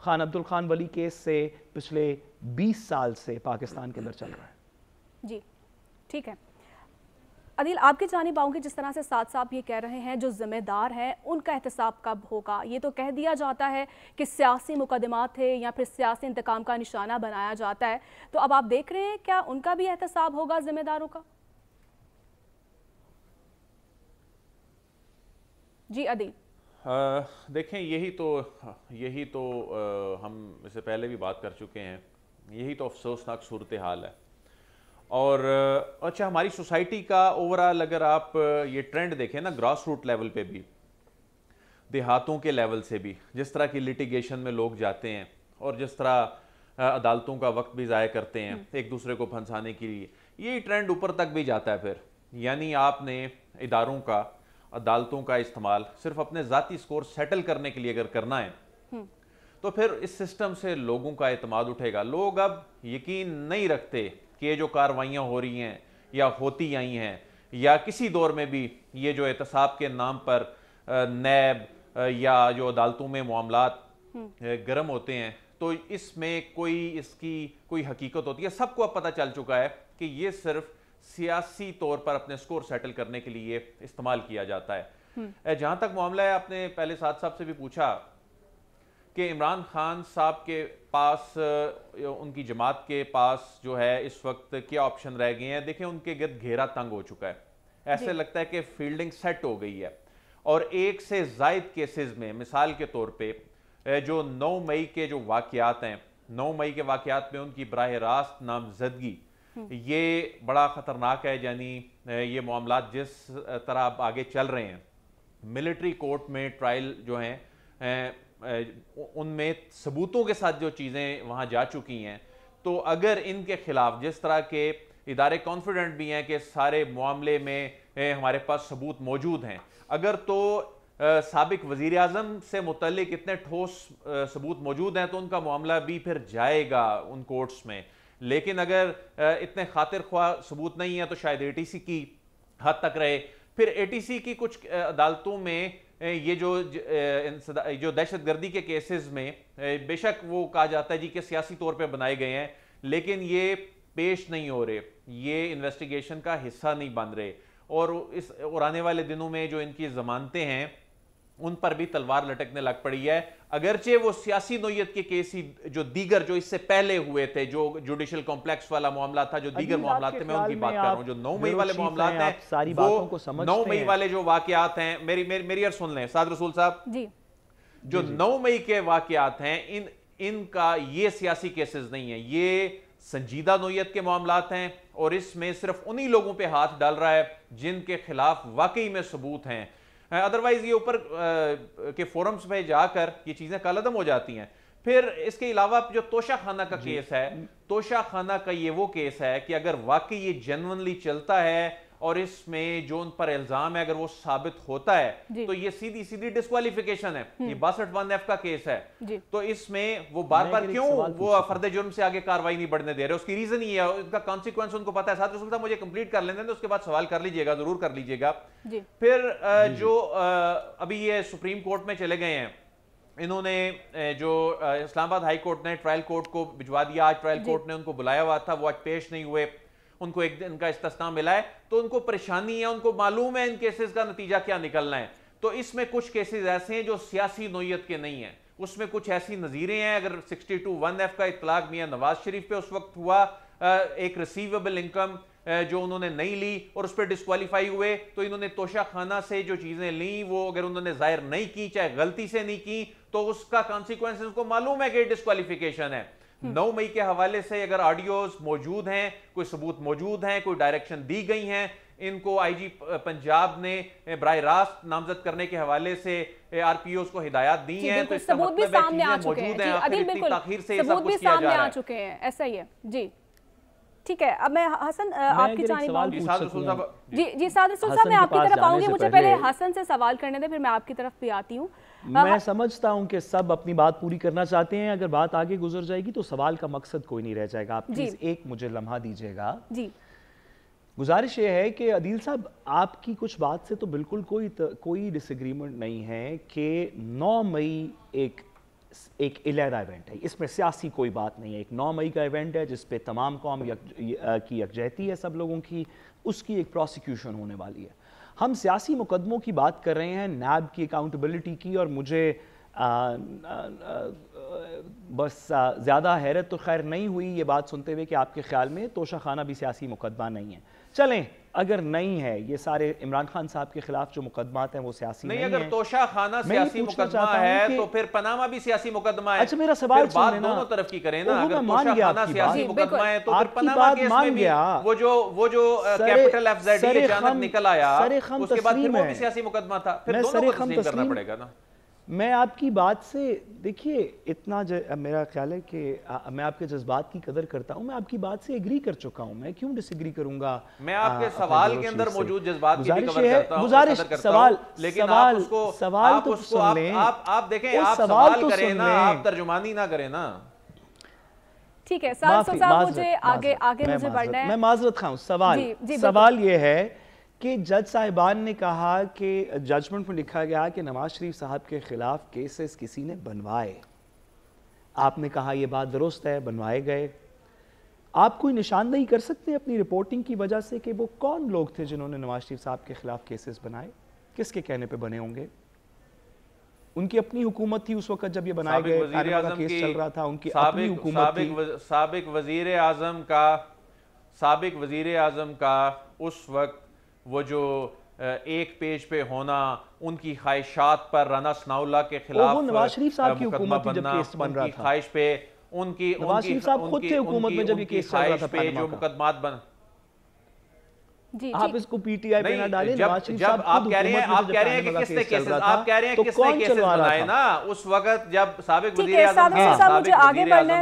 خان عبد الخان ولی کیس سے پچھلے 20 سال سے پاکستان کے اندر چل رہا ہے. جی ٹھیک ہے عدیل، آپ کی جانب آؤں گی. جس طرح سے سعد صاحب یہ کہہ رہے ہیں جو ذمہ دار ہیں ان کا احتساب کب ہوگا؟ یہ تو کہہ دیا جاتا ہے کہ سیاسی مقدمات تھے یا پھر سیاسی انتقام کا نشانہ بنایا جاتا ہے، تو اب آپ دیکھ رہے ہیں کیا ان کا بھی احتساب ہوگا ذمہ داروں کا؟ جی عدیل. دیکھیں یہی تو ہم اس سے پہلے بھی بات کر چکے ہیں، یہی تو افسوسناک صورتحال ہے. اور اچھا ہماری سوسائٹی کا اوورال اگر آپ یہ ٹرینڈ دیکھیں نا گراس روٹ لیول پہ بھی، دیہاتوں کے لیول سے بھی، جس طرح کی لیٹیگیشن میں لوگ جاتے ہیں اور جس طرح عدالتوں کا وقت بھی ضائع کرتے ہیں ایک دوسرے کو پھنسانے کے لیے، یہی ٹرینڈ اوپر تک بھی جاتا ہے. پھر یعنی آپ نے اداروں کا، عدالتوں کا استعمال صرف اپنے ذاتی سکور سیٹل کرنے کے لیے اگر کرنا ہے تو پھر اس سسٹم سے لوگوں کا اعتماد اٹھے گا. لوگ اب یقین نہیں رکھتے کہ یہ جو کاروائیاں ہو رہی ہیں یا ہوتی آئی ہیں، یا کسی دور میں بھی یہ جو احتساب کے نام پر نیب یا جو عدالتوں میں معاملات گرم ہوتے ہیں، تو اس میں اس کی کوئی حقیقت ہوتی ہے. سب کو اب پتہ چل چکا ہے کہ یہ صرف سیاسی طور پر اپنے سکور سیٹل کرنے کے لیے استعمال کیا جاتا ہے. جہاں تک معاملہ ہے، آپ نے پہلے سعد صاحب سے بھی پوچھا کہ عمران خان صاحب کے پاس، ان کی جماعت کے پاس جو ہے اس وقت کیا آپشن رہ گئے ہیں. دیکھیں ان کے گرد گھیرا تنگ ہو چکا ہے، ایسے لگتا ہے کہ فیلڈنگ سیٹ ہو گئی ہے. اور ایک سے زائد کیسز میں، مثال کے طور پہ جو 9 مئی کے جو واقعات ہیں، 9 مئی کے واقعات میں ان کی براہ راست نامزدگی، یہ بڑا خطرناک ہے. یعنی یہ معاملات جس طرح اب آگے چل رہے ہیں، ملٹری کورٹ میں ٹرائل جو ہیں ان میں ثبوتوں کے ساتھ جو چیزیں وہاں جا چکی ہیں، تو اگر ان کے خلاف جس طرح کے ادارے کانفیڈنٹ بھی ہیں کہ سارے معاملے میں ہمارے پاس ثبوت موجود ہیں، اگر تو سابق وزیر اعظم سے متعلق اتنے ٹھوس ثبوت موجود ہیں تو ان کا معاملہ بھی پھر جائے گا ان کورٹس میں. لیکن اگر اتنے خاطر خواہ ثبوت نہیں ہے تو شاید اے ٹی سی کی حد تک رہے. پھر اے ٹی سی کی کچھ عدالتوں میں یہ جو دہشت گردی کے کیسز میں بے شک وہ کہا جاتا ہے جی کہ سیاسی طور پہ بنائے گئے ہیں، لیکن یہ پیش نہیں ہو رہے، یہ انویسٹیگیشن کا حصہ نہیں بن رہے. اور آنے والے دنوں میں جو ان کی ضمانتیں ہیں ان پر بھی تلوار لٹکنے لگ پڑی ہے. اگرچہ وہ سیاسی نوعیت کے کیس ہی جو دیگر جو اس سے پہلے ہوئے تھے، جو جوڈیشل کمپلیکس والا معاملہ تھا، جو دیگر معاملات تھے، میں ان کی بات کر رہا ہوں. جو 9 مئی والے معاملات ہیں، وہ 9 مئی والے جو واقعات ہیں، میری عرض سن لیں سعد رسول صاحب، جو 9 مئی کے واقعات ہیں ان کا یہ سیاسی کیسز نہیں ہیں، یہ سنجیدہ نوعیت کے معاملات ہیں. اور اس میں صرف انہی لوگوں پہ ہاتھ ڈال رہا ہے جن کے خلاف واقعی میں ثبوت ہیں. ادروائز یہ اوپر کے فورمز پہ جا کر یہ چیزیں کالعدم ہو جاتی ہیں. پھر اس کے علاوہ جو توشہ خانہ کا کیس ہے، توشہ خانہ کا یہ وہ کیس ہے کہ اگر واقعی یہ جنونلی چلتا ہے اور اس میں جو ان پر الزام ہے اگر وہ ثابت ہوتا ہے تو یہ سیدھی ڈسکوالیفیکیشن ہے. یہ 62(1)(f) کا کیس ہے. تو اس میں وہ بار بار کیوں وہ فرد جرم سے آگے کاروائی نہیں بڑھنے دے رہے؟ اس کی ریزن یہ ہے، ان کا کانسیکوینس ان کو پتا ہے. ساتھ رسول صاحب مجھے کمپلیٹ کر لینے دیں، اس کے بعد سوال کر لیجئے گا، ضرور کر لیجئے گا. پھر جو ابھی یہ سپریم کورٹ میں چلے گئے ہیں، انہوں نے جو اسلام آباد ہائی کورٹ نے ٹرائل کورٹ کو بھجوا دیا. آج ٹرائل کورٹ نے ان کو بلایا ہوا تھا، وہ آج پیش نہیں ہوئے. ان کو ایک دن کا استثناء ملا ہے، تو ان کو پریشانی ہے، ان کو معلوم ہے ان کیسز کا نتیجہ کیا نکلنا ہے. تو اس میں کچھ کیسز ایسے ہیں جو سیاسی نوعیت کے نہیں ہیں، اس میں کچھ ایسی نظیریں ہیں. اگر 62(1)(f) کا اطلاق میاں نواز شریف پہ اس وقت ہوا، ایک ریسیویبل انکم جو انہوں نے نہیں لی اور اس پہ ڈسکوالیفائی ہوئے، تو انہوں نے توشہ خانہ سے جو چیزیں لیں وہ اگر انہوں نے ظاہر نہیں کی، چاہے غلطی سے نہیں کی، تو اس کا کانسیکوینس ان کو معلوم ہے کہ ڈسکوالیفیکیشن ہے. 9 مئی کے حوالے سے اگر آڈیوز موجود ہیں، کوئی ثبوت موجود ہیں، کوئی ڈائریکشن دی گئی ہیں، ان کو آئی جی پنجاب نے براہ راست نامزد کرنے کے حوالے سے آر پی اوز کو ہدایات دی ہیں، تو اس کا مطلب ہے چیزیں موجود ہیں. آخر اتنی تاخیر سے یہ سب کچھ کیا جا رہا ہے. ایسا ہی ہے. جی ٹھیک ہے. اب میں حسن آپ کی جانب آؤں گی. جی سعد رسول صاحب میں آپ کی طرف آؤں گی. مجھے پہلے حسن سے سوال کرنے دیں، پھر میں آپ کی طرف بھی آتی ہوں. میں سمجھتا ہوں کہ سب اپنی بات پوری کرنا چاہتے ہیں. اگر بات آگے گزر جائے گی تو سوال کا مقصد کوئی نہیں رہ جائے گا. آپ پلیز ایک مجھے لمحہ دیجئے گا. جی گزارش یہ ہے کہ عدیل صاحب آپ کی کچھ بات سے تو بالکل کوئی ڈس ایگریمنٹ نہیں ہے کہ 9 مئی ایک ایک علیحدہ ایونٹ ہے، اس میں سیاسی کوئی بات نہیں ہے. ایک 9 مئی کا ایونٹ ہے جس پہ تمام قوم کی یکجہتی ہے سب لوگوں کی، اس کی ایک پروسیکیوشن ہونے والی ہے. ہم سیاسی مقدموں کی بات کر رہے ہیں، نیب کی اکاؤنٹیبلٹی کی، اور مجھے بس زیادہ حیرت تو خیر نہیں ہوئی یہ بات سنتے ہوئے کہ آپ کے خیال میں توشہ خانہ بھی سیاسی مقدمہ نہیں ہے. چلیں اگر نہیں ہے، یہ سارے عمران خان صاحب کے خلاف جو مقدمات ہیں وہ سیاسی نہیں ہیں. اگر توشہ خانہ سیاسی مقدمہ ہے تو پھر پناما بھی سیاسی مقدمہ ہے. اچھا میرا سوال پھر بات دونوں طرف کی کریں نا. اگر توشہ خانہ سیاسی مقدمہ ہے تو پھر پناما کیس میں بھی وہ جو کیپٹل ایف زیڈ ای اچانک نکل آیا اس کے بعد پھر وہ بھی سیاسی مقدمہ تھا. پھر دونوں کو تسلیم کرنا پڑے گا نا. میں آپ کی بات سے دیکھیے اتنا میرا خیال ہے کہ میں آپ کے جذبات کی قدر کرتا ہوں، میں آپ کی بات سے ایگری کر چکا ہوں، میں کیوں ڈس ایگری کروں گا. میں آپ کے سوال کے اندر موجود جذبات کی بھی قدر کرتا ہوں، گزارش سوال لیکن آپ اس کو آپ دیکھیں، آپ سوال کریں نا، آپ ترجمانی نہ کریں نا. ٹھیک ہے صاحب، مجھے آگے مجھے بڑھنا ہے. میں معذرت خواہ ہوں. سوال یہ ہے کہ جج صاحبان نے کہا کہ ججمنٹ میں لکھا گیا کہ نواز شریف صاحب کے خلاف کیسز کسی نے بنوائے. آپ نے کہا یہ بات درست ہے، بنوائے گئے. آپ کوئی نشاندہی کر سکتے ہیں اپنی رپورٹنگ کی وجہ سے کہ وہ کون لوگ تھے جنہوں نے نواز شریف صاحب کے خلاف کیسز بنائے؟ کس کے کہنے پہ بنے ہوں گے؟ ان کی اپنی حکومت تھی اس وقت جب یہ بنائے گئے، کا کیس چل رہا تھا، ان کی اپنی حکومت تھی. سابق وزیر اعظم کا اس وقت وہ جو ایک پیج پہ ہونا، ان کی خواہشات پر رانا ثناء اللہ کے خلاف نواز شریف صاحب کی حکومت تھی جب کیس بن رہا تھا. خواہش پہ نواز شریف صاحب خود تھے حکومت میں جب یہ کیس چل رہا تھا. پہ جو مقدمات بن آپ اس کو پی ٹی آئی پہ نہ ڈالیں. جب آپ کہہ رہے ہیں کہ کس نے کیسز، آپ کہہ رہے ہیں کس نے کیسز بنائے نا اس وقت جب سابق وزیر اعظم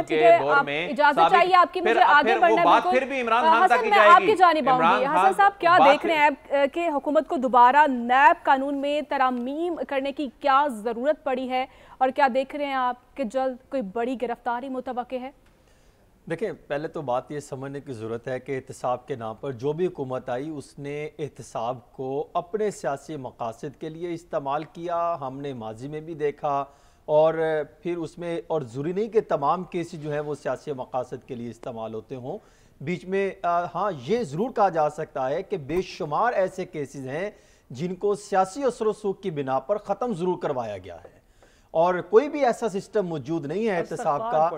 کے دور میں اجازت چاہیے آپ کی، مجھے آگے بڑھنا ہے. بات پھر بھی عمران خان تک کی جائے گی. آپ کی جانب آؤں گی. حسن صاحب کیا دیکھ رہے ہیں کہ حکومت کو دوبارہ نیب قانون میں ترامیم کرنے کی کیا ضرورت پڑی ہے، اور کیا دیکھ رہے ہیں آپ کہ جلد کوئی بڑی گرفتاری متوقع ہے؟ دیکھیں پہلے تو بات یہ سمجھنے کی ضرورت ہے کہ احتساب کے نام پر جو بھی حکومت آئی اس نے احتساب کو اپنے سیاسی مقاصد کے لیے استعمال کیا. ہم نے ماضی میں بھی دیکھا، اور پھر اس میں اور ضروری نہیں کہ تمام کیسز جو ہیں وہ سیاسی مقاصد کے لیے استعمال ہوتے ہوں. بیچ میں ہاں یہ ضرور کہا جا سکتا ہے کہ بے شمار ایسے کیسز ہیں جن کو سیاسی اثر و رسوخ کی بنا پر ختم ضرور کروایا گیا ہے، اور کوئی بھی ایسا سسٹم موجود نہیں ہے احتساب کا،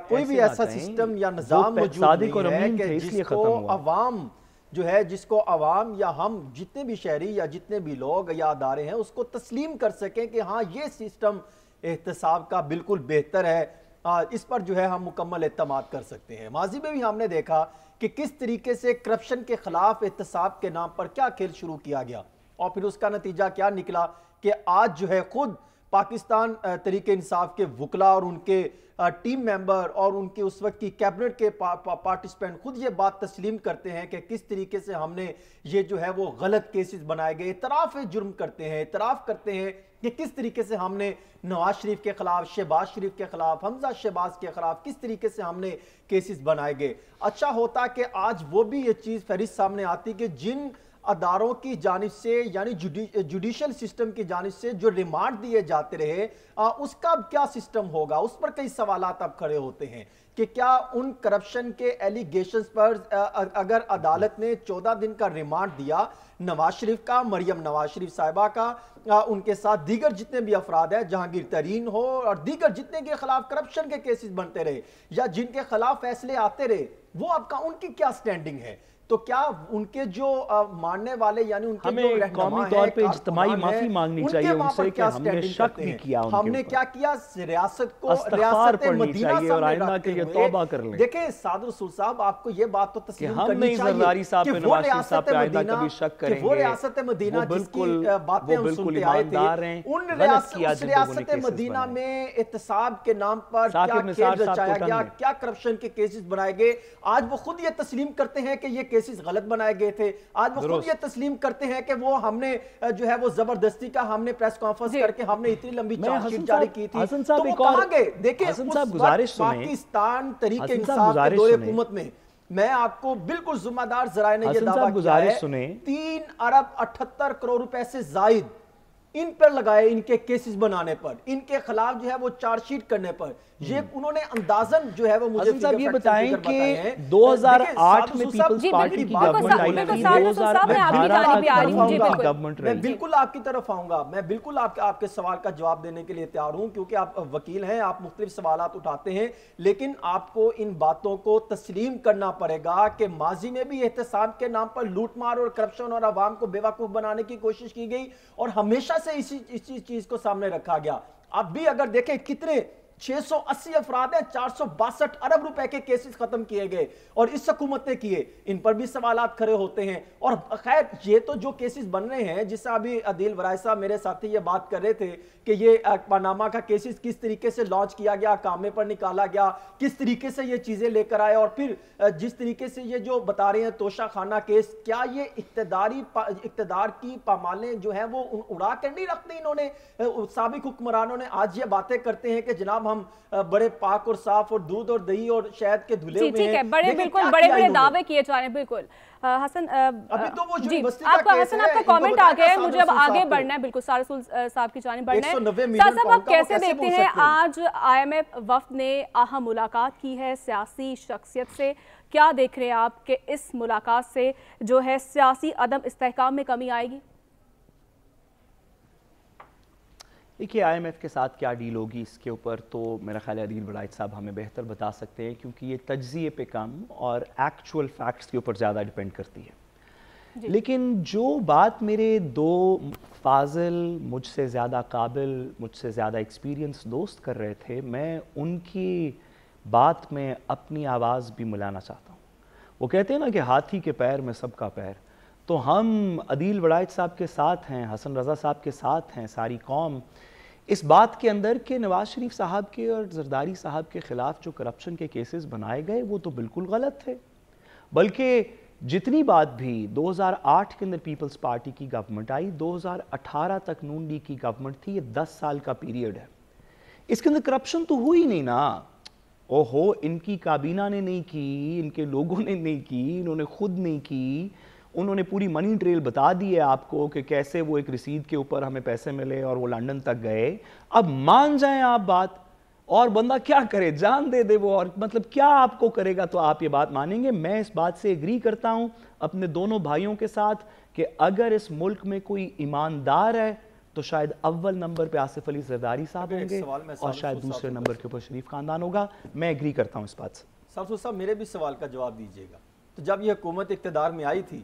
کوئی بھی ایسا سسٹم یا نظام موجود نہیں ہے کہ جس کو عوام جو ہے، جس کو عوام یا ہم جتنے بھی شہری یا جتنے بھی لوگ یا ادارے ہیں اس کو تسلیم کر سکیں کہ ہاں یہ سسٹم احتساب کا بالکل بہتر ہے، اس پر جو ہے ہم مکمل اعتماد کر سکتے ہیں. ماضی میں بھی ہم نے دیکھا کہ کس طریقے سے کرپشن کے خلاف احتساب کے نام پر کیا کھیل شروع کیا گیا، اور پھر اس کا نتیجہ کیا نکلا کہ آج جو ہے خود پاکستان تحریک انصاف کے وکلا اور ان کے ٹیم ممبر اور ان کے اس وقت کی کیبنٹ کے پارٹیسپینٹ خود یہ بات تسلیم کرتے ہیں کہ کس طریقے سے ہم نے یہ جو ہے وہ غلط کیسز بنائے گئے. اعتراف جرم کرتے ہیں، اعتراف کرتے ہیں کہ کس طریقے سے ہم نے نواز شریف کے خلاف، شہباز شریف کے خلاف، حمزہ شہباز کے خلاف کس طریقے سے ہم نے کیسز بنائے گئے. اچھا ہوتا کہ آج وہ بھی یہ چیز فہرست سامنے آتی کہ جن اداروں کی جانب سے یعنی جوڈیشل سسٹم کی جانب سے جو ریمانڈ دیے جاتے رہے، اس کا کیا سسٹم ہوگا. اس پر کئی سوالات اب کھڑے ہوتے ہیں کہ کیا ان کرپشن کے ایلیگیشنز پر اگر عدالت نے 14 دن کا ریمانڈ دیا نواز شریف کا، مریم نواز شریف صاحبہ کا، ان کے ساتھ دیگر جتنے بھی افراد ہیں، جہانگیر ترین ہو اور دیگر جتنے کے خلاف کرپشن کے کیسز بنتے رہے یا جن کے خلاف فیصلے آتے رہے، وہ اب کا ان کی کیا سٹینڈنگ ہے؟ تو کیا ان کے جو ماننے والے یعنی ان کے جو رہنما ہیں، قومی طور پہ اجتماعی معافی مانگنی چاہیے ان سے کہ ہم نے شک بھی کیا ان کے اوپر. ہم نے کیا کیا؟ ریاست کو ریاست مدینہ سامنے رکھتے ہوئے توبہ کر لیں. دیکھیں سعد رسول صاحب، آپ کو یہ بات تو تسلیم کرنی چاہیے کہ وہ ریاست مدینہ جس کی باتیں ہم سنتے آئے تھے، اس ریاست مدینہ میں احتساب کے نام پر کیا کھیل رچایا گیا، کیا کرپشن کے کیسز بنائے گئے. آج وہ خود یہ تسلیم کرتے ہیں کہ یہ کیسز غلط بنائے گئے تھے. آج وہ خود یہ تسلیم کرتے ہیں کہ وہ ہم نے جو ہے وہ زبردستی کا ہم نے پریس کانفرنس کر کے ہم نے اتنی لمبی چارج شیٹ جاری کی تھی. تو وہ کہاں گئے؟ دیکھیں اس وقت پاکستان تحریک انصاف کے دور حکومت میں میں آپ کو بالکل ذمہ دار ذرائع نے یہ دعویٰ کیا ہے 3 ارب 78 کروڑ روپے سے زائد ان پر لگائے ان کے کیسز بنانے پر, ان کے خلاف جو ہے وہ چارج شیٹ کرنے پر. یہ انہوں نے اندازن جو ہے وہ مجھے حسن صاحب یہ بتائیں کہ 2008 میں پیپلز پارٹی کی گورنمنٹ آئی تھی, 2018 تک گورنمنٹ رہی. میں بالکل آپ کی طرف آؤں گا, میں بالکل آپ کے سوال کا جواب دینے کے لیے تیار ہوں, کیونکہ آپ وکیل ہیں, آپ مختلف سوالات اٹھاتے ہیں, لیکن آپ کو ان باتوں کو تسلیم کرنا پڑے گا کہ ماضی میں بھی احتساب کے نام پر لوٹ مار اور کرپشن اور عوام کو بیوقوف بنانے کی کوشش کی گئی, اور ہمیشہ سے اسی چیز کو سامنے رکھا گیا. اب بھی اگر دیکھیں کتنے 680 افراد ہیں, 462 ارب روپے کے کیسز ختم کیے گئے, اور اس حکومت نے کیے, ان پر بھی سوالات کھڑے ہوتے ہیں. اور خیر یہ تو جو کیسز بن رہے ہیں, جس سے ابھی عدیل ورائے صاحب میرے ساتھی یہ بات کر رہے تھے کہ یہ پاناما کا کیسز کس طریقے سے لانچ کیا گیا, کامے پر نکالا گیا, کس طریقے سے یہ چیزیں لے کر آئے, اور پھر جس طریقے سے یہ جو بتا رہے ہیں توشہ خانہ کیس, کیا یہ اقتدار کی پامالیں جو ہیں وہ اڑا کر نہیں رکھتے انہوں نے, سابق حکمرانوں نے؟ آج یہ باتیں کرتے ہیں کہ جناب ہم بڑے پاک اور صاف اور دودھ اور دہی اور شہد کے دھلے ہوئے ہیں, بڑے دعوے کیے جا رہے ہیں. بالکل حسن, آپ کا کامنٹ آ گیا ہے, مجھے اب آگے بڑھنا ہے, بالکل سارسول صاحب کی جانب بڑھنا ہے. صاحب آپ کیسے دیکھتے ہیں آج IMF وفد نے اہم ملاقات کی ہے سیاسی شخصیت سے, کیا دیکھ رہے ہیں آپ کہ اس ملاقات سے جو ہے سیاسی عدم استحکام میں کمی آئے گی؟ دیکھیے IMF کے ساتھ کیا ڈیل ہوگی اس کے اوپر تو میرا خیال ہے عدیل ورائے صاحب ہمیں بہتر بتا سکتے ہیں, کیونکہ یہ تجزیے پہ کم اور ایکچول فیکٹس کے اوپر زیادہ ڈیپینڈ کرتی ہے. لیکن جو بات میرے دو فاضل, مجھ سے زیادہ قابل, مجھ سے زیادہ ایکسپیرینس دوست کر رہے تھے, میں ان کی بات میں اپنی آواز بھی ملانا چاہتا ہوں. وہ کہتے ہیں نا کہ ہاتھی کے پیر میں سب کا پیر, تو ہم عدیل ورائے صاحب کے ساتھ ہیں, حسن رضا صاحب کے ساتھ ہیں, ساری قوم اس بات کے اندر کہ نواز شریف صاحب کے اور زرداری صاحب کے خلاف جو کرپشن کے کیسز بنائے گئے وہ تو بالکل غلط تھے. بلکہ جتنی بات بھی 2008 کے اندر پیپلز پارٹی کی گورنمنٹ آئی, 2018 تک نون لیگ کی گورنمنٹ تھی, یہ 10 سال کا پیریڈ ہے, اس کے اندر کرپشن تو ہوئی نہیں نا. اوہو, ان کی کابینہ نے نہیں کی, ان کے لوگوں نے نہیں کی, انہوں نے خود نہیں کی, انہوں نے پوری منی ٹریل بتا دی ہے آپ کو کہ کیسے وہ ایک رسید کے اوپر ہمیں پیسے ملے اور وہ لنڈن تک گئے. اب مان جائیں آپ بات, اور بندہ کیا کرے, جان دے دے وہ, اور مطلب کیا آپ کو کرے گا تو آپ یہ بات مانیں گے. میں اس بات سے ایگری کرتا ہوں اپنے دونوں بھائیوں کے ساتھ کہ اگر اس ملک میں کوئی ایماندار ہے تو شاید اول نمبر پہ آصف علی زرداری صاحب ہوں گے, اور شاید دوسرے نمبر کے اوپر شریف خاندان ہوگا. میں ایگری کرتا ہوں اس بات سے. صاحب میرے بھی سوال کا جواب دیجیے گا. تو جب یہ حکومت اقتدار میں آئی تھی,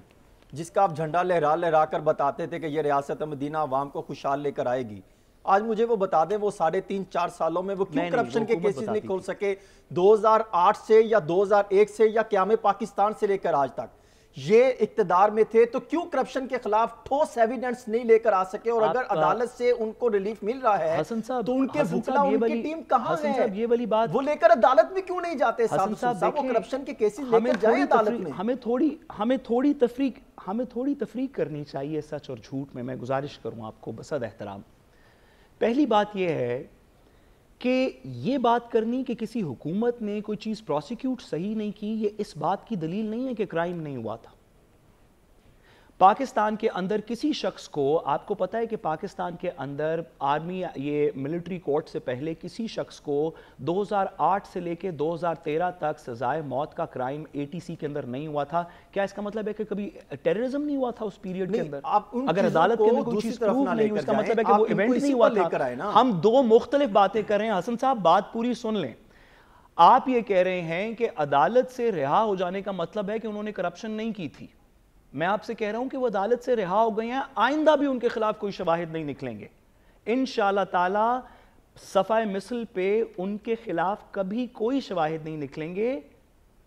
جس کا آپ جھنڈا لہرا کر بتاتے تھے کہ یہ ریاست مدینہ عوام کو خوشحال لے کر آئے گی, آج مجھے وہ بتا دیں وہ 3.5-4 سالوں میں وہ کیوں کرپشن کے کیسز نہیں کھول سکے؟ 2008 سے یا 2001 سے یا قیام پاکستان سے لے کر آج تک یہ اقتدار میں تھے, تو کیوں کرپشن کے خلاف ٹھوس ایویڈنس نہیں لے کر آ سکے؟ اور اگر عدالت سے ان کو ریلیف مل رہا ہے تو ان کے وکلا, ان کی ٹیم کہاں ہے؟ یہ والی بات وہ لے کر عدالت میں کیوں نہیں جاتے صاحب؟ وہ کرپشن کے کیسز لے کر جائیں عدالت میں. ہمیں تھوڑی تفریق کرنی چاہیے سچ اور جھوٹ میں. میں گزارش کروں آپ کو بصد احترام. پہلی بات یہ ہے کہ یہ بات کرنی کہ کسی حکومت نے کوئی چیز پروسیکیوٹ صحیح نہیں کی, یہ اس بات کی دلیل نہیں ہے کہ کرائم نہیں ہوا تھا. پاکستان کے اندر کسی شخص کو, آپ کو پتہ ہے کہ پاکستان کے اندر آرمی, یہ ملٹری کورٹ سے پہلے کسی شخص کو 2008 سے لے کے 2013 تک سزائے موت کا کرائم ATC کے اندر نہیں ہوا تھا. کیا اس کا مطلب ہے کہ کبھی ٹیررزم نہیں ہوا تھا اس پیریڈ کے اندر؟ اگر عدالت کے اندر کوئی چیز پروف نہیں ہوئی, اس کا مطلب ہے کہ وہ ایونٹ نہیں ہوا تھا. ہم دو مختلف باتیں کر رہے ہیں. حسن صاحب بات پوری سن لیں. آپ یہ کہہ رہے ہیں کہ عدالت سے رہا ہو جانے کا مطلب ہے کہ انہوں نے کرپشن نہیں کی تھی. میں آپ سے کہہ رہا ہوں کہ وہ عدالت سے رہا ہو گئے ہیں, آئندہ بھی ان کے خلاف کوئی شواہد نہیں نکلیں گے انشاءاللہ تعالی. صفحہ مثل پہ ان کے خلاف کبھی کوئی شواہد نہیں نکلیں گے.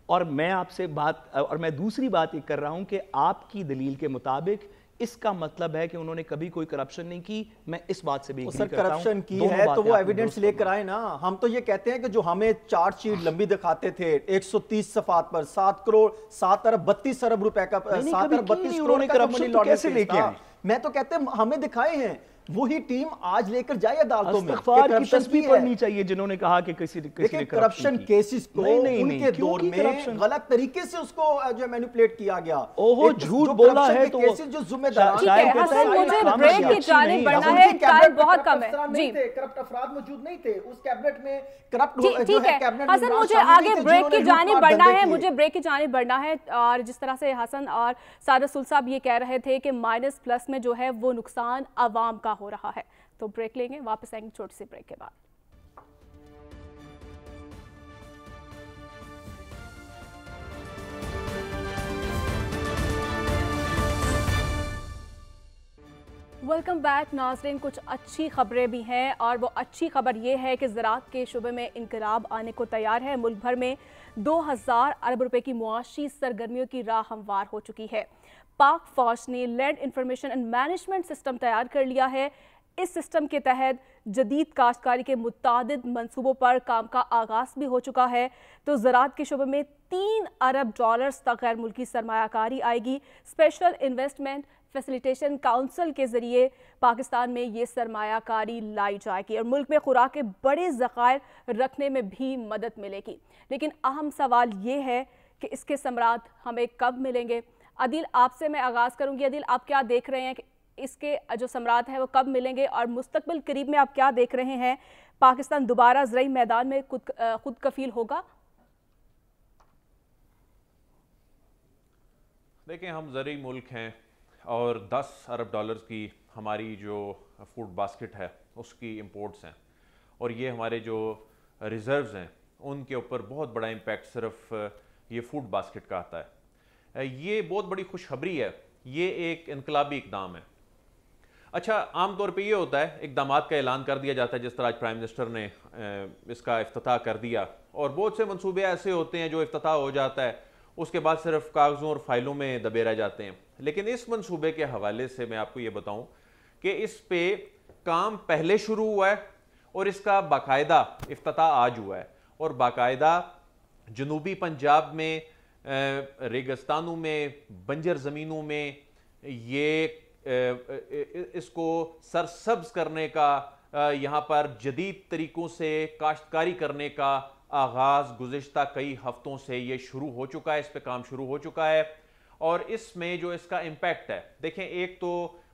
اور میں آپ سے میں دوسری بات یہ کر رہا ہوں کہ آپ کی دلیل کے مطابق اس کا مطلب ہے کہ انہوں نے کبھی کوئی کرپشن نہیں کی. میں اس بات سے بھی اگری کرتا ہوں. کرپشن کی ہے تو وہ ایویڈنس لے کر آئے نا. ہم تو یہ کہتے ہیں کہ جو ہمیں چارج شیٹ لمبی دکھاتے تھے 130 صفحات پر 7 ارب 32 روپے کا 7 ارب 32 کروڑ کا منی لانڈرنگ کیس تھا. میں تو کہتے ہیں ہمیں دکھائے ہیں. وہی ٹیم آج لے کر جائے عدالتوں میں. استغفار کی تسبیح پڑھنی چاہیے جنہوں نے کہا کہ کسی نے کرپشن کیسز کو ان کے دور میں غلط طریقے سے اس کو جو مینیپولیٹ کیا گیا. اوہو جھوٹ بولا ہے تو جو ذمہ دار ٹھیک ہے حسن مجھے بریک کی جانب بڑھنا ہے, ٹائم بہت کم ہے. جی کرپٹ افراد موجود نہیں تھے اس کیبنٹ میں, کرپٹ ٹھیک ہے حسن مجھے آگے بریک کی جانب بڑھنا ہے, مجھے بریک کی جانب بڑھنا ہے. اور جس طرح سے حسن اور سعادت سل صاحب یہ کہہ رہے تھے کہ مائنس پلس میں جو ہے وہ نقصان عوام کا ہو رہا ہے, تو بریک لیں گے, واپس آئیں گے چھوٹی سی بریک کے بعد. ویلکم بیک ناظرین. کچھ اچھی خبریں بھی ہیں اور وہ اچھی خبر یہ ہے کہ زراعت کے شعبے میں انقلاب آنے کو تیار ہے. ملک بھر میں 2000 ارب روپے کی معاشی سرگرمیوں کی راہ ہموار ہو چکی ہے. پاک فوج نے land information and management system تیار کر لیا ہے. اس سسٹم کے تحت جدید کاشتکاری کے متعدد منصوبوں پر کام کا آغاز بھی ہو چکا ہے. تو زراعت کے شعبے میں 3 ارب ڈالرز تک غیر ملکی سرمایہ کاری آئے گی. اسپیشل انویسٹمنٹ فیسیلیٹیشن کاؤنسل کے ذریعے پاکستان میں یہ سرمایہ کاری لائی جائے گی اور ملک میں خوراک کے بڑے ذخائر رکھنے میں بھی مدد ملے گی. لیکن اہم سوال یہ ہے کہ اس کے ثمرات ہمیں کب ملیں گے. عدیل آپ سے میں آغاز کروں گی. عدیل آپ کیا دیکھ رہے ہیں کہ اس کے جو ثمرات ہیں وہ کب ملیں گے اور مستقبل قریب میں آپ کیا دیکھ رہے ہیں؟ پاکستان دوبارہ زرعی میدان میں خود کفیل ہوگا؟ دیکھیں ہم زرعی ملک ہیں اور 10 ارب ڈالرز کی ہماری جو فوڈ باسکٹ ہے اس کی امپورٹس ہیں اور یہ ہمارے جو ریزروز ہیں ان کے اوپر بہت بڑا امپیکٹ صرف یہ فوڈ باسکٹ کا آتا ہے. یہ بہت بڑی خوشخبری ہے, یہ ایک انقلابی اقدام ہے. اچھا عام طور پہ یہ ہوتا ہے اقدامات کا اعلان کر دیا جاتا ہے, جس طرح آج پرائم منسٹر نے اس کا افتتاح کر دیا, اور بہت سے منصوبے ایسے ہوتے ہیں جو افتتاح ہو جاتا ہے اس کے بعد صرف کاغذوں اور فائلوں میں دبے رہ جاتے ہیں. لیکن اس منصوبے کے حوالے سے میں آپ کو یہ بتاؤں کہ اس پہ کام پہلے شروع ہوا ہے اور اس کا باقاعدہ افتتاح آج ہوا ہے, اور باقاعدہ جنوبی پنجاب میں ریگستانوں میں بنجر زمینوں میں یہ اس کو سرسبز کرنے کا, یہاں پر جدید طریقوں سے کاشتکاری کرنے کا آغاز گزشتہ کئی ہفتوں سے یہ شروع ہو چکا ہے, اس پہ کام شروع ہو چکا ہے. اور اس میں جو اس کا امپیکٹ ہے, دیکھیں ایک تو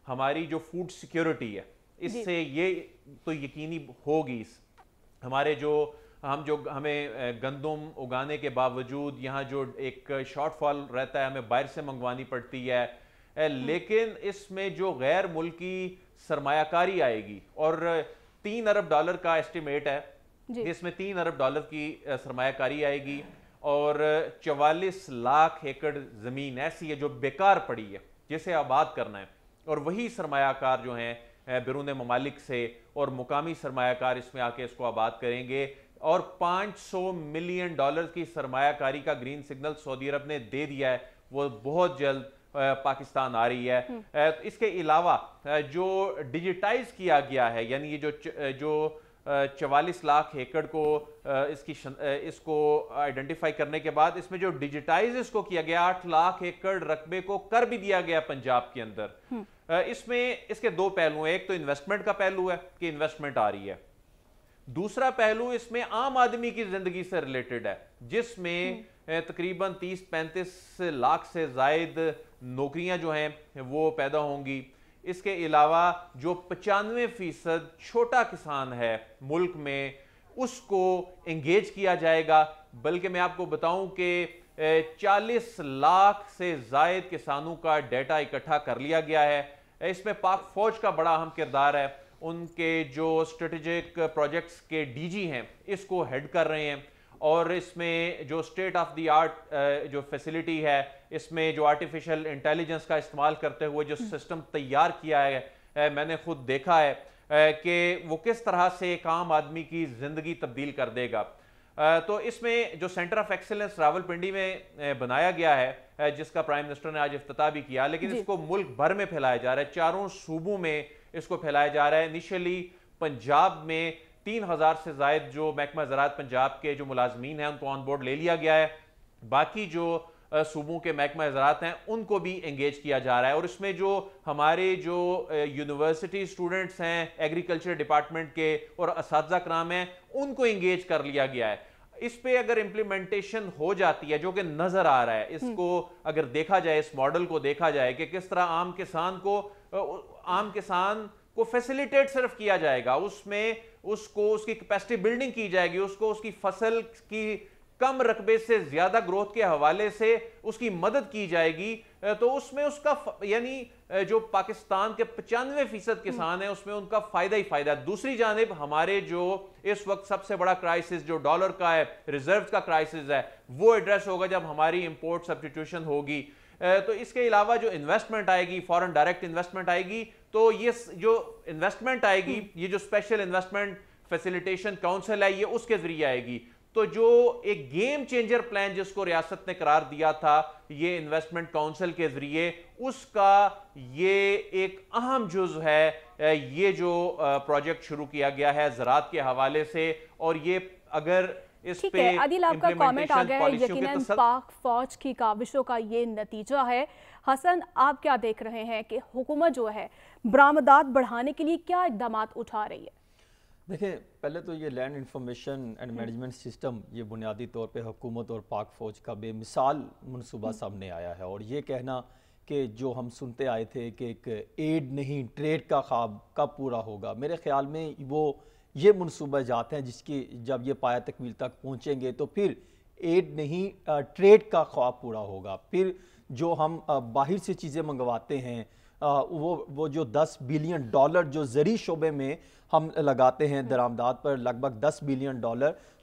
ہماری جو فوڈ سیکیورٹی ہے اس سے یہ تو یقینی ہوگی. ہمارے ہمیں گندم اگانے کے باوجود یہاں جو ایک شارٹ فال رہتا ہے, ہمیں باہر سے منگوانی پڑتی ہے, لیکن اس میں جو غیر ملکی سرمایہ کاری آئے گی, اور 3 ارب ڈالر کا ایسٹیمیٹ ہے جس میں 3 ارب ڈالر کی سرمایہ کاری آئے گی, اور 44 لاکھ ایکڑ زمین ایسی ہے جو بیکار پڑی ہے جسے آباد کرنا ہے, اور وہی سرمایہ کار جو ہیں بیرون ممالک سے اور مقامی سرمایہ کار اس میں آ کے اس کو آباد کریں گے. اور $500 ملین کی سرمایہ کاری کا گرین سگنل سعودی عرب نے دے دیا ہے, وہ بہت جلد پاکستان آ رہی ہے. اس کے علاوہ جو ڈیجیٹائز کیا گیا ہے, یعنی یہ جو 44 لاکھ ایکڑ کو اس کو آئیڈینٹیفائی کرنے کے بعد اس میں جو ڈیجیٹائز اس کو کیا گیا 8 لاکھ ایکڑ رقبے کو کر بھی دیا گیا پنجاب کے اندر. اس میں اس کے 2 پہلو ہیں, ایک تو انویسٹمنٹ کا پہلو ہے کہ انویسٹمنٹ آ رہی ہے, دوسرا پہلو اس میں عام آدمی کی زندگی سے ریلیٹڈ ہے جس میں تقریباً 30-35 لاکھ سے زائد نوکریاں جو ہیں وہ پیدا ہوں گی. اس کے علاوہ جو 95% چھوٹا کسان ہے ملک میں اس کو انگیج کیا جائے گا, بلکہ میں آپ کو بتاؤں کہ 40 لاکھ سے زائد کسانوں کا ڈیٹا اکٹھا کر لیا گیا ہے. اس میں پاک فوج کا بڑا اہم کردار ہے, ان کے جو اسٹریٹجک پروجیکٹس کے ڈی جی ہیں اس کو ہیڈ کر رہے ہیں, اور اس میں جو اسٹیٹ آف دی آرٹ جو فیسلٹی ہے اس میں جو آرٹیفیشل انٹیلیجنس کا استعمال کرتے ہوئے جو سسٹم تیار کیا ہے, میں نے خود دیکھا ہے کہ وہ کس طرح سے ایک عام آدمی کی زندگی تبدیل کر دے گا. تو اس میں جو سینٹر آف ایکسیلنس راولپنڈی میں بنایا گیا ہے جس کا پرائم منسٹر نے آج افتتاح بھی کیا, لیکن اس کو ملک بھر میں پھیلایا جا رہا ہے, 4 صوبوں میں اس کو پھیلایا جا رہا ہے. انیشلی پنجاب میں 3000 سے زائد جو محکمہ زراعت پنجاب کے جو ملازمین ہیں ان کو آن بورڈ لے لیا گیا ہے. باقی جو صوبوں کے محکمہ زراعت ہیں ان کو بھی انگیج کیا جا رہا ہے، اور اس میں جو ہمارے جو یونیورسٹی اسٹوڈنٹس ہیں ایگریکلچر ڈپارٹمنٹ کے اور اساتذہ کرام ہیں ان کو انگیج کر لیا گیا ہے۔ اس پہ اگر امپلیمنٹیشن ہو جاتی ہے، جو کہ نظر آ رہا ہے، اس کو اگر دیکھا جائے، اس ماڈل کو دیکھا جائے کہ کس طرح عام کسان کو فیسیلیٹیٹ صرف کیا جائے گا، اس میں اس کی کیپیسٹی بلڈنگ کی جائے گی، اس کی فصل کی کم رقبے سے زیادہ گروتھ کے حوالے سے اس کی مدد کی جائے گی، تو اس میں اس کا یعنی جو پاکستان کے 95% کسان ہیں اس میں ان کا فائدہ ہی فائدہ ہے۔ دوسری جانب ہمارے جو اس وقت سب سے بڑا کرائسس جو ڈالر کا ہے، ریزرو کا کرائسس ہے، وہ ایڈریس ہوگا جب ہماری امپورٹ سبسٹیٹیوشن ہوگی۔ تو اس کے علاوہ جو انویسٹمنٹ آئے گی، فورن ڈائریکٹ انویسٹمنٹ آئے گی، تو یہ جو انویسٹمنٹ آئے گی، یہ جو اسپیشل انویسٹمنٹ فیسیلیٹیشن کاؤنسل ہے، یہ اس کے ذریعے آئے گی۔ تو جو ایک گیم چینجر پلان جس کو ریاست نے قرار دیا تھا یہ انویسٹمنٹ کاؤنسل کے ذریعے، اس کا یہ ایک اہم جزو ہے یہ جو پروجیکٹ شروع کیا گیا ہے زراعت کے حوالے سے، اور یہ اگر اس پہ عادل آپ کا کامنٹ آ گیا ہے، یقیناً پاک فوج کی کاوشوں کا یہ نتیجہ ہے۔ حسن آپ کیا دیکھ رہے ہیں کہ حکومت جو ہے برآمدات بڑھانے کے لیے کیا اقدامات اٹھا رہی ہے؟ دیکھیں، پہلے تو یہ land information and management system یہ بنیادی طور پہ حکومت اور پاک فوج کا بے مثال منصوبہ سامنے آیا ہے، اور یہ کہنا کہ جو ہم سنتے آئے تھے کہ ایک ایڈ نہیں ٹریڈ کا خواب کب پورا ہوگا، میرے خیال میں وہ یہ منصوبہ جات ہیں جس کی جب یہ پایہ تکمیل تک پہنچیں گے تو پھر ایڈ نہیں ٹریڈ کا خواب پورا ہوگا۔ پھر جو ہم باہر سے چیزیں منگواتے ہیں، وہ جو $10 بلین جو زرعی شعبے میں ہم لگاتے ہیں درآمدات پر لگ بھگ $10 بلین،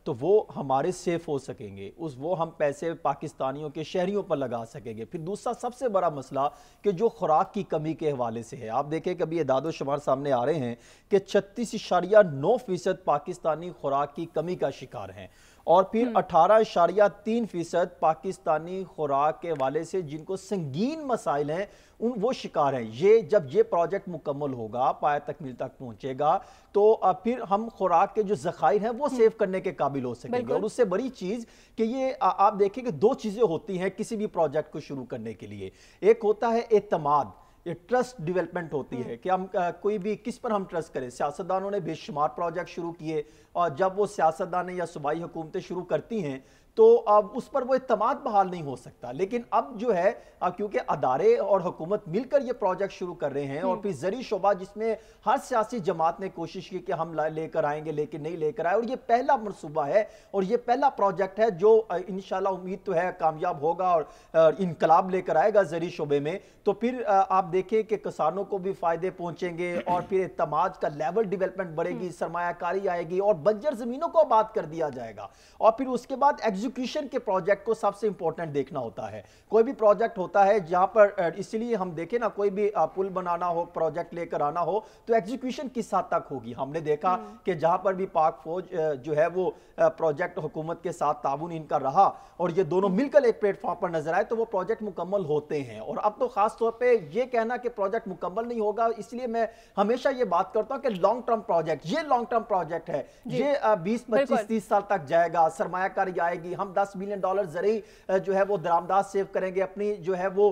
تو وہ ہمارے سیف ہو سکیں گے، وہ ہم پیسے پاکستانیوں کے شہریوں پر لگا سکیں گے۔ پھر دوسرا سب سے بڑا مسئلہ کہ جو خوراک کی کمی کے حوالے سے ہے، آپ دیکھیں کہ ابھی اعداد و شمار سامنے آ رہے ہیں کہ 36.9% پاکستانی خوراک کی کمی کا شکار ہیں، اور پھر 18.3% پاکستانی خوراک کے حوالے سے جن کو سنگین مسائل ہیں وہ شکار ہیں۔ جب یہ پروجیکٹ مکمل ہوگا، پایہ تکمیل تک پہنچے گا، تو پھر ہم خوراک کے جو ذخائر ہیں وہ سیو کرنے کے قابل ہو سکیں گے۔ اور اس سے بڑی چیز کہ یہ آپ دیکھیں کہ دو چیزیں ہوتی ہیں کسی بھی پروجیکٹ کو شروع کرنے کے لیے، ایک ہوتا ہے اعتماد، یہ ٹرسٹ ڈیولپمنٹ ہوتی ہے کہ ہم کوئی بھی کس پر ہم ٹرسٹ کریں۔ سیاستدانوں نے بے شمار پروجیکٹ شروع کیے، اور جب وہ سیاستدانیں یا صوبائی حکومتیں شروع کرتی ہیں تو اب اس پر وہ اعتماد بحال نہیں ہو سکتا۔ لیکن اب جو ہے کیونکہ ادارے اور حکومت مل کر یہ پروجیکٹ شروع کر رہے ہیں، اور پھر زرعی شعبہ جس میں ہر سیاسی جماعت نے کوشش کی کہ ہم لے کر آئیں گے لیکن نہیں لے کر آئے، اور یہ پہلا منصوبہ ہے اور یہ پہلا پروجیکٹ ہے جو انشاءاللہ امید تو ہے کامیاب ہوگا اور انقلاب لے کر آئے گا زرعی شعبے میں۔ تو پھر آپ دیکھیں کہ کسانوں کو بھی فائدے پہنچیں گے، اور پھر اعتماد کا لیول ڈیولپمنٹ بڑھے گی، سرمایہ کاری آئے گی، اور بنجر زمینوں کو آباد کر دیا جائے گا۔ اور پھر اس کے بعد ایگزیکیوشن کے پروجیکٹ کو سب سے امپورٹنٹ دیکھنا ہوتا ہے۔ کوئی بھی پروجیکٹ ہوتا ہے جہاں پر اس لیے ہم دیکھیں نا، کوئی بھی پل بنانا ہو، پروجیکٹ لے کر آنا ہو، تو ایگزیکیوشن کس حد تک ہوگی۔ ہم نے دیکھا کہ جہاں پر بھی پاک فوج جو ہے وہ پروجیکٹ حکومت کے ساتھ تعاون ان کا رہا، اور یہ دونوں مل کر ایک پلیٹ فارم پر نظر آئے، تو وہ پروجیکٹ مکمل ہوتے ہیں۔ اور اب تو خاص طور پہ یہ کہنا کہ پروجیکٹ مکمل نہیں ہوگا، اس لیے میں ہمیشہ یہ بات کرتا ہوں کہ لانگ ٹرم پروجیکٹ، یہ لانگ ٹرم پروجیکٹ ہے، یہ 20 25 30 سال تک جائے گا، سرمایہ کاری آئے گی، ہم $10 بلین زرعی جو ہے وہ درآمدات سیو کریں گے، اپنی جو ہے وہ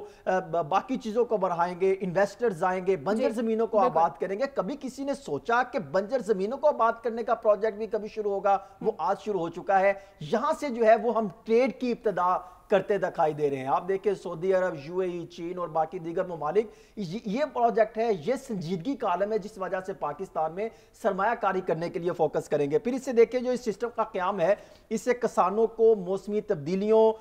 باقی چیزوں کو بڑھائیں گے، انویسٹرز آئیں گے، بنجر زمینوں کو آباد کریں گے۔ کبھی کسی نے سوچا کہ بنجر زمینوں کو آباد کرنے کا پروجیکٹ بھی کبھی شروع ہوگا؟ وہ آج شروع ہو چکا ہے۔ یہاں سے جو ہے وہ ہم ٹریڈ کی ابتدا کرتے دکھائی دے رہے ہیں۔ آپ دیکھیں سعودی عرب، UAE، چین اور باقی دیگر ممالک، یہ پروجیکٹ ہے، یہ سنجیدگی کا عالم ہے جس وجہ سے پاکستان میں سرمایہ کاری کرنے کے لیے فوکس کریں گے۔ پھر اسے دیکھیں جو اس سسٹم کا قیام ہے، اس سے کسانوں کو موسمی تبدیلیوں،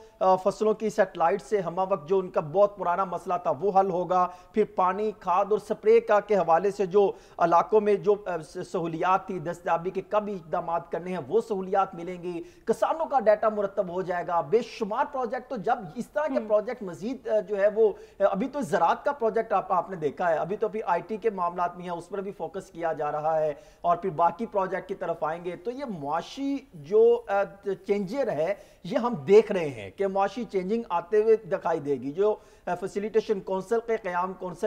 فصلوں کی سیٹلائٹ سے ہمہ وقت جو ان کا بہت پرانا مسئلہ تھا وہ حل ہوگا۔ پھر پانی، کھاد اور سپرے کا کے حوالے سے جو علاقوں میں جو سہولیات تھی دستیابی کے کب اقدامات کرنے ہیں وہ سہولیات ملیں گی، کسانوں کا ڈیٹا مرتب ہو جائے گا۔ بے شمار پروجیکٹ، تو جب اس طرح کے پروجیکٹ مزید جو ہے وہ ابھی تو زراعت کا پروجیکٹ آپ نے دیکھا ہے، ابھی تو پھر IT کے معاملات میں ہیں، اس پر بھی فوکس کیا جا رہا ہے، اور پھر باقی پروجیکٹ کی طرف آئیں گے۔ تو یہ معاشی جو چینجر ہے یہ ہم دیکھ رہے ہیں کہ معاشی چینجنگ آتے ہوئے دکھائی دے گی۔ جو فیسیلیٹیشن کونسل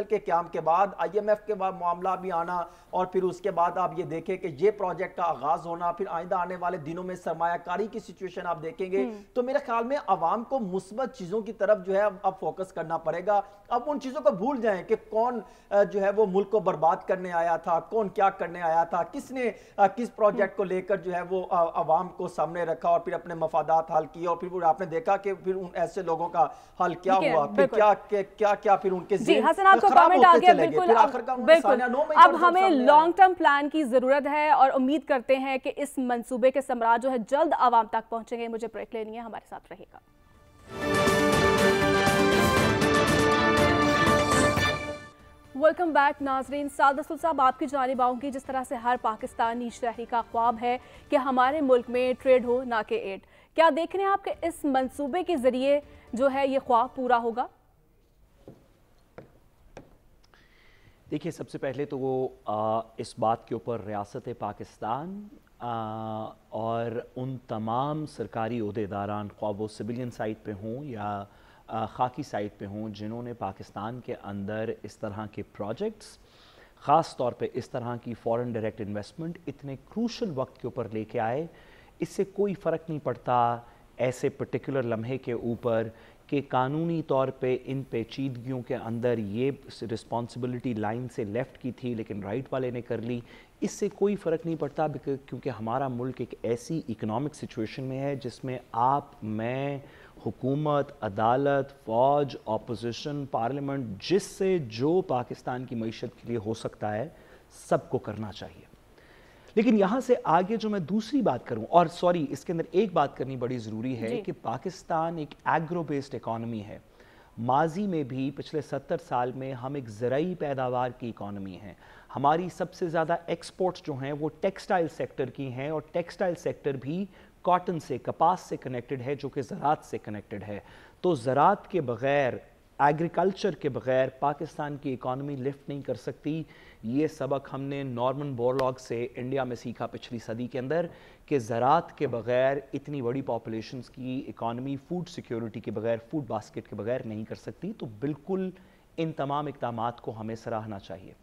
کے قیام کے بعد IMF کے بعد معاملہ بھی آنا، اور پھر اس کے بعد آپ یہ دیکھیں کہ یہ پروجیکٹ کا آغاز ہونا، پھر آئندہ آنے والے دنوں میں سرمایہ کاری کی سچویشن آپ دیکھیں گے، تو میرے خیال میں عوام کو کو مثبت چیزوں کی طرف جو ہے اب فوکس کرنا پڑے گا. اب ان چیزوں کو بھول جائیں کہ کون جو ہے وہ ملک کو برباد کرنے آیا تھا, کون کیا کرنے آیا تھا, کس نے کس پروجیکٹ کو لے کر جو ہے وہ عوام کو سامنے رکھا اور پھر اپنے مفادات حل کیے, اور پھر آپ نے دیکھا کہ پھر ان ایسے لوگوں کا حل کیا ہوا, پھر کیا پھر ان کے جی حسن آپ کو کامنٹ آ گیا. بالکل اب ہمیں لانگ ٹرم پلان کی ضرورت ہے اور امید کرتے ہیں کہ اس منصوبے کے ثمرات جو ہے جلد عوام تک پہنچیں گے. مجھے بریک لینی ہے, ہمارے ساتھ رہے گا. ویلکم بیک ناظرین. سعد رسول صاحب, آپ کی جانب آؤں گی. جس طرح سے ہر پاکستانی شہری کا خواب ہے کہ ہمارے ملک میں ٹریڈ ہو نہ کہ ایڈ, کیا دیکھ رہے ہیں آپ کہ اس منصوبے کے ذریعے جو ہے یہ خواب پورا ہوگا؟ دیکھیے, سب سے پہلے تو وہ اس بات کے اوپر ریاست پاکستان اور ان تمام سرکاری عہدیداران, خواہ وہ سویلین سائٹ پہ ہوں یا خاکی سائٹ پہ ہوں, جنہوں نے پاکستان کے اندر اس طرح کے پروجیکٹس, خاص طور پہ اس طرح کی فورن ڈائریکٹ انویسٹمنٹ اتنے کروشل وقت کے اوپر لے کے آئے. اس سے کوئی فرق نہیں پڑتا ایسے پرٹیکولر لمحے کے اوپر کہ قانونی طور پہ ان پیچیدگیوں کے اندر یہ رسپانسبلٹی لائن سے لیفٹ کی تھی لیکن رائٹ والے نے کر لی. اس سے کوئی فرق نہیں پڑتا, کیونکہ ہمارا ملک ایک ایسی اکنامک سچویشن میں ہے جس میں آپ, میں, حکومت, عدالت, فوج, اپوزیشن, پارلیمنٹ, جس سے جو پاکستان کی معیشت کے لیے ہو سکتا ہے سب کو کرنا چاہیے. لیکن یہاں سے آگے جو میں دوسری بات کروں, اور سوری اس کے اندر ایک بات کرنی بڑی ضروری ہے کہ پاکستان ایک ایگرو بیسڈ اکانومی ہے. ماضی میں بھی پچھلے 70 سال میں ہم ایک زرعی پیداوار کی اکانومی ہیں. ہماری سب سے زیادہ ایکسپورٹس جو ہیں وہ ٹیکسٹائل سیکٹر کی ہیں, اور ٹیکسٹائل سیکٹر بھی کاٹن سے, کپاس سے کنیکٹڈ ہے, جو کہ زراعت سے کنیکٹڈ ہے. تو زراعت کے بغیر, ایگریکلچر کے بغیر پاکستان کی اکانومی لفٹ نہیں کر سکتی. یہ سبق ہم نے نارمن بورلاگ سے انڈیا میں سیکھا پچھلی صدی کے اندر, کہ زراعت کے بغیر اتنی بڑی پاپولیشنز کی اکانومی فوڈ سیکیورٹی کے بغیر, فوڈ باسکٹ کے بغیر نہیں کر سکتی. تو بالکل ان تمام اقدامات کو ہمیں سراہنا چاہیے.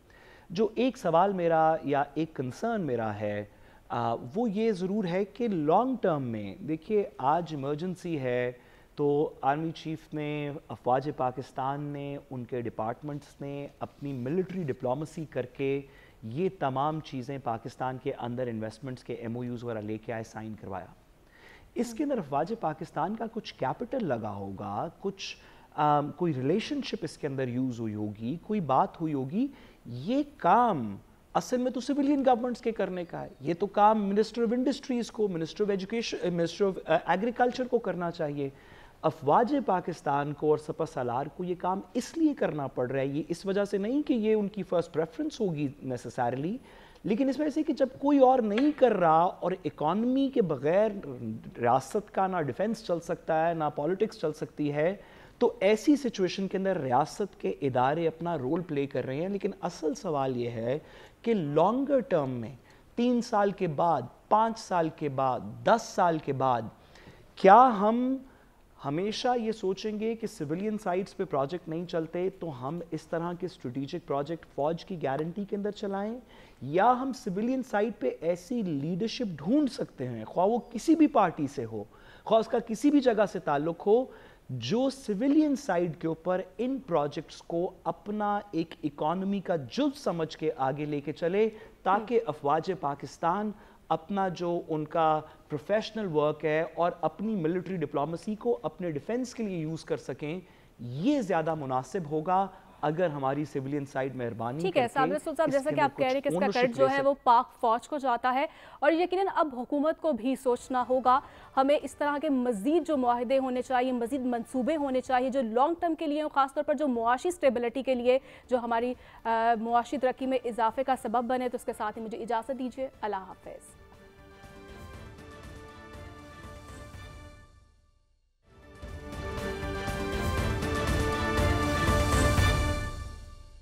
جو ایک سوال میرا یا ایک کنسرن میرا ہے وہ یہ ضرور ہے کہ لانگ ٹرم میں, دیکھیے آج ایمرجنسی ہے تو آرمی چیف نے, افواج پاکستان نے, ان کے ڈپارٹمنٹس نے اپنی ملٹری ڈپلومسی کر کے یہ تمام چیزیں پاکستان کے اندر انویسٹمنٹس کے ایم او یوز وغیرہ لے کے آئے, سائن کروایا. اس کے اندر افواج پاکستان کا کچھ کیپٹل لگا ہوگا, کچھ کوئی ریلیشن شپ اس کے اندر یوز ہوئی ہوگی, کوئی بات ہوئی ہوگی. یہ کام اصل میں تو سویلین گورنمنٹس کے کرنے کا ہے. یہ تو کام منسٹر آف انڈسٹریز کو, minister of education, minister of agriculture کو کرنا چاہیے. افواج پاکستان کو اور سپہ سالار کو یہ کام اس لیے کرنا پڑ رہا ہے, یہ اس وجہ سے نہیں کہ یہ ان کی فرسٹ پریفرنس ہوگی نیسیسریلی, لیکن اس وجہ سے کہ جب کوئی اور نہیں کر رہا اور اکانومی کے بغیر ریاست کا نہ ڈیفنس چل سکتا ہے نہ پالیٹکس چل سکتی ہے, تو ایسی سچویشن کے اندر ریاست کے ادارے اپنا رول پلے کر رہے ہیں. لیکن اصل سوال یہ ہے کہ لانگر ٹرم میں 3 سال کے بعد, 5 سال کے بعد, 10 سال کے بعد کیا ہم ہمیشہ یہ سوچیں گے کہ سویلین سائٹس پہ پروجیکٹ نہیں چلتے تو ہم اس طرح کے اسٹریٹجک پروجیکٹ فوج کی گارنٹی کے اندر چلائیں, یا ہم سویلین سائٹ پہ ایسی لیڈرشپ ڈھونڈ سکتے ہیں, خواہ وہ کسی بھی پارٹی سے ہو, خواہ اس کا کسی بھی جگہ سے تعلق ہو, جو سویلین سائٹ کے اوپر ان پروجیکٹس کو اپنا ایک اکانومی کا جز سمجھ کے آگے لے کے چلے, تاکہ افواج پاکستان اپنا جو ان کا پروفیشنل ورک ہے اور اپنی ملٹری ڈپلومسی کو اپنے ڈیفنس کے لیے یوز کر سکیں. یہ زیادہ مناسب ہوگا اگر ہماری سویلین سائٹ مہربانی ٹھیک ہے. سعد رسول صاحب, جیسا کہ آپ کہہ رہے ہیں کہ اس کا کریڈٹ جو ہے وہ پاک فوج کو جاتا ہے, اور یقیناً اب حکومت کو بھی سوچنا ہوگا, ہمیں اس طرح کے مزید جو معاہدے ہونے چاہیے, مزید منصوبے ہونے چاہیے جو لانگ ٹرم کے لیے, خاص طور پر جو معاشی سٹیبلٹی کے لیے, جو ہماری معاشی ترقی میں اضافے کا سبب بنے. تو اس کے ساتھ ہی مجھے اجازت دیجیے. اللہ حافظ.